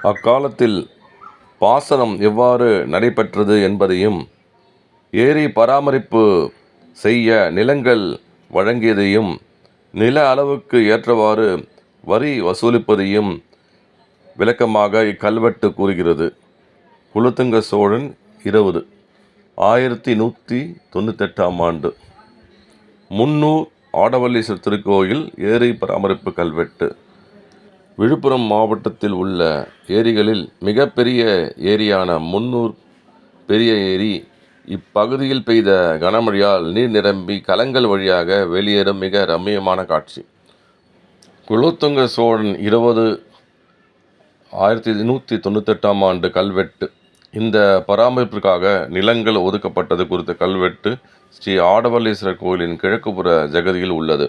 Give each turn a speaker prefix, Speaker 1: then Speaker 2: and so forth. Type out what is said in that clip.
Speaker 1: அக்காலத்தில் பாசனம் எவ்வாறு நடைபெற்றது என்பதையும், ஏரி பராமரிப்பு செய்ய நிலங்கள் வழங்கியதையும், நில அளவுக்கு ஏற்றவாறு வரி வசூலிப்பதையும் விளக்கமாக இக்கல்வெட்டு கூறுகிறது. குலோத்துங்க சோழன் 20 1198 ஆண்டு. முன்னூர் ஆடவல்லீஸ்வரர் திருக்கோயில் ஏரி பராமரிப்பு கல்வெட்டு. விழுப்புரம் மாவட்டத்தில் உள்ள ஏரிகளில் மிகப்பெரிய ஏரியான முன்னூர் பெரிய ஏரி இப்பகுதியில் பெய்த கனமழையால் நீர் நிரம்பி கலங்கள் வழியாக வெளியேறும் மிக ரம்மியமான காட்சி. குலோத்துங்க சோழன் 20 1198 ஆண்டு கல்வெட்டு. இந்த பராமரிப்பிற்காக நிலங்கள் ஒதுக்கப்பட்டது குறித்த கல்வெட்டு ஸ்ரீ ஆடவல்லீஸ்வரர் கோயிலின் கிழக்குப்புற ஜகதியில் உள்ளது.